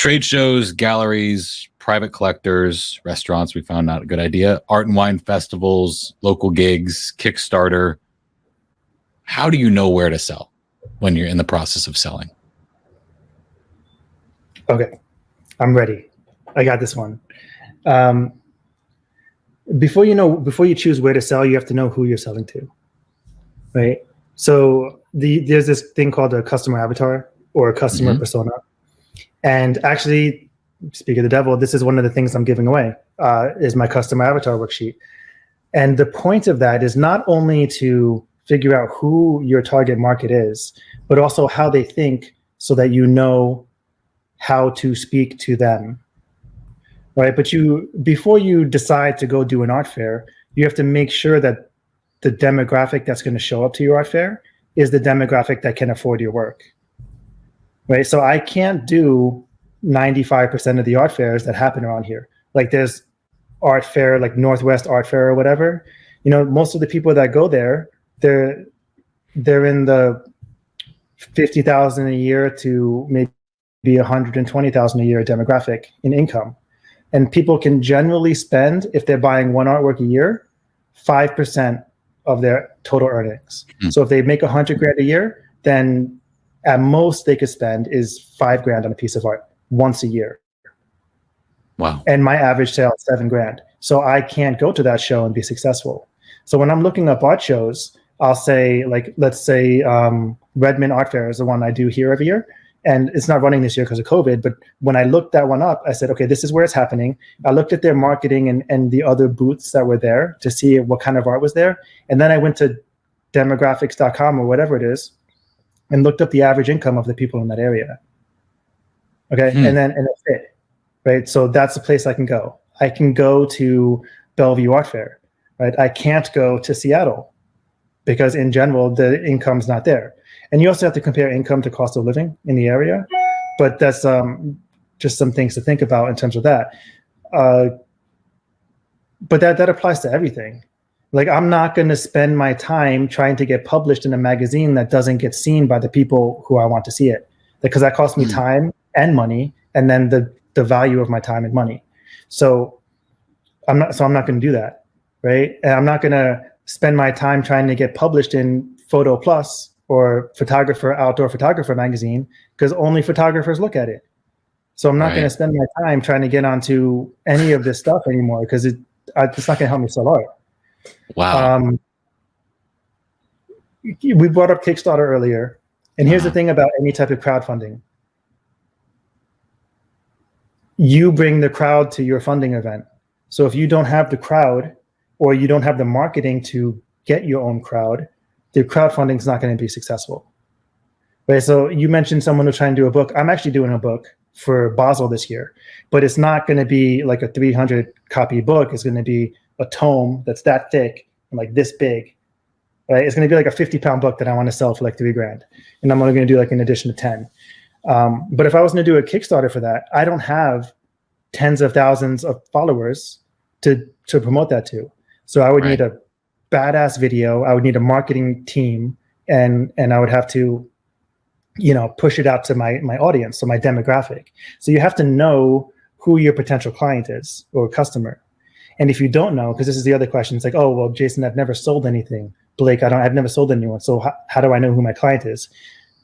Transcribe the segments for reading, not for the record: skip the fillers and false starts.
Trade shows, galleries, private collectors, restaurants, we found not a good idea. Art and wine festivals, local gigs, Kickstarter. How do you know where to sell when you're in the process of selling? Okay, I'm ready. I got this one. Before you choose where to sell, you have to know who you're selling to, right? So there's this thing called a customer avatar or a customer persona. And actually, speak of the devil, this is one of the things I'm giving away, is my customer avatar worksheet. And the point of that is not only to figure out who your target market is, but also how they think so that you know how to speak to them, right? But before you decide to go do an art fair, you have to make sure that the demographic that's going to show up to your art fair is the demographic that can afford your work, right? So I can't do 95% of the art fairs that happen around here. Like there's art fair, like Northwest Art Fair or whatever. Most of the people that go there, they're in the 50,000 a year to maybe 120,000 a year demographic in income. And people can generally spend, if they're buying one artwork a year, 5% of their total earnings. So if they make $100,000 a year, then at most they could spend is $5,000 on a piece of art once a year. Wow. And my average sale is $7,000. So I can't go to that show and be successful. So when I'm looking up art shows, I'll say, like, let's say Redmond Art Fair is the one I do here every year. And it's not running this year because of COVID. But when I looked that one up, I said, okay, this is where it's happening. I looked at their marketing and the other booths that were there to see what kind of art was there. And then I went to demographics.com or whatever it is and looked up the average income of the people in that area. Okay. And that's it. Right. So that's the place I can go. I can go to Bellevue Art Fair. Right. I can't go to Seattle because in general, the income's not there. And you also have to compare income to cost of living in the area. But that's just some things to think about in terms of that. But that applies to everything. Like, I'm not going to spend my time trying to get published in a magazine that doesn't get seen by the people who I want to see it, because that costs me time and money, and then the value of my time and money. So I'm not going to do that, right? And I'm not going to spend my time trying to get published in Photo Plus or Outdoor Photographer magazine, because only photographers look at it. So I'm not going to spend my time trying to get onto any of this stuff anymore, because it's not going to help me sell art. Wow. We brought up Kickstarter earlier, and here's the thing about any type of crowdfunding. You bring the crowd to your funding event. So if you don't have the crowd, or you don't have the marketing to get your own crowd, the crowdfunding is not going to be successful. Right? So you mentioned someone who's trying to do a book. I'm actually doing a book for Basel this year, but it's not going to be like a 300 copy book. It's going to be a tome that's that thick and like this big. Right? It's going to be like a 50-pound book that I want to sell for like $3,000, and I'm only going to do like an edition of 10. But if I was going to do a Kickstarter for that, I don't have tens of thousands of followers to promote that to. So I would need a badass video. I would need a marketing team, and I would have to, push it out to my audience, so my demographic. So you have to know who your potential client is or customer. And if you don't know, because this is the other question, it's like, oh, well, Jason, I've never sold anything. Blake, I've never sold anyone. So how do I know who my client is?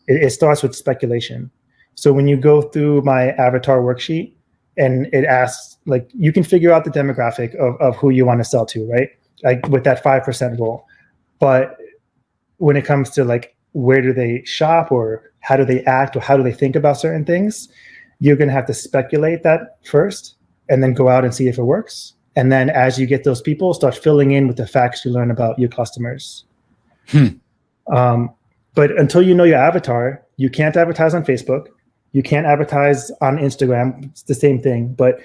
It starts with speculation. So when you go through my avatar worksheet and it asks, like, you can figure out the demographic of who you want to sell to, right? Like with that 5% rule. But when it comes to like, where do they shop, or how do they act, or how do they think about certain things, you're going to have to speculate that first and then go out and see if it works. And then as you get those people, start filling in with the facts you learn about your customers. But until you know your avatar, you can't advertise on Facebook. You can't advertise on Instagram. It's the same thing. But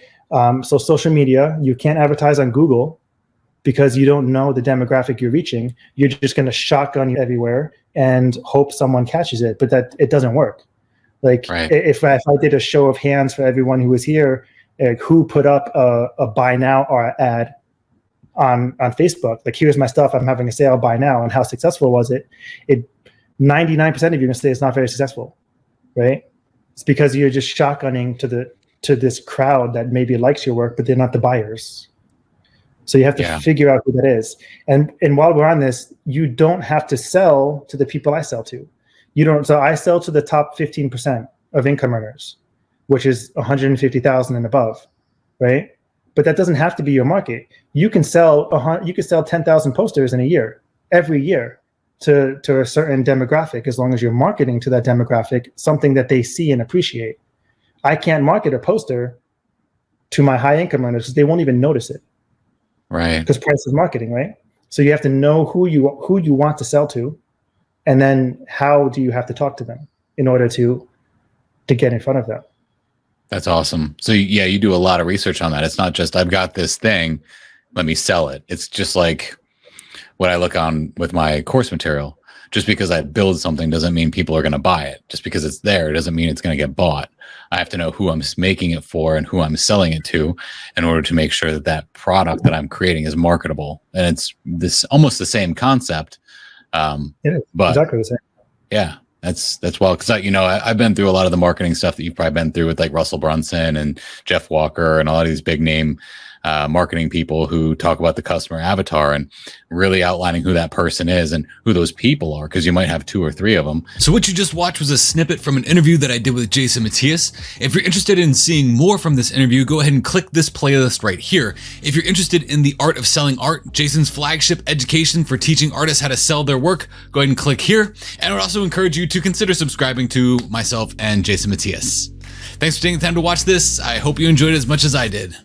so social media, you can't advertise on Google, because you don't know the demographic you're reaching. You're just going to shotgun everywhere and hope someone catches it, but that it doesn't work. Like if I did a show of hands for everyone who was here, who put up a buy now or ad on Facebook, like, here's my stuff, I'm having a sale, buy now, and how successful was it? 99% of you are going to say it's not very successful, right? It's because you're just shotgunning to to this crowd that maybe likes your work, but they're not the buyers. So you have to figure out who that is. And while we're on this, you don't have to sell to the people I sell to. You don't. So I sell to the top 15% of income earners, which is 150,000 and above, right? But that doesn't have to be your market. You can sell 10,000 posters in a year, every year, to a certain demographic, as long as you're marketing to that demographic, something that they see and appreciate. I can't market a poster to my high income earners because they won't even notice it. Right. Because price is marketing, right? So you have to know who you want to sell to, and then how do you have to talk to them in order to get in front of them. That's awesome. So yeah, you do a lot of research on that. It's not just I've got this thing, let me sell it. It's just like what I look on with my course material. Just because I build something doesn't mean people are going to buy it. Just because it's there, it doesn't mean it's going to get bought. I have to know who I'm making it for and who I'm selling it to in order to make sure that that product that I'm creating is marketable. And it's this almost the same concept. It is but exactly the same. Yeah, that's well, because I've been through a lot of the marketing stuff that you've probably been through with like Russell Brunson and Jeff Walker and a lot of these big name marketing people who talk about the customer avatar and really outlining who that person is and who those people are, because you might have 2 or 3 of them. So what you just watched was a snippet from an interview that I did with Jason Matias. If you're interested in seeing more from this interview, go ahead and click this playlist right here. If you're interested in the art of selling art, Jason's flagship education for teaching artists how to sell their work, go ahead and click here. And I would also encourage you to consider subscribing to myself and Jason Matias. Thanks for taking the time to watch this. I hope you enjoyed it as much as I did.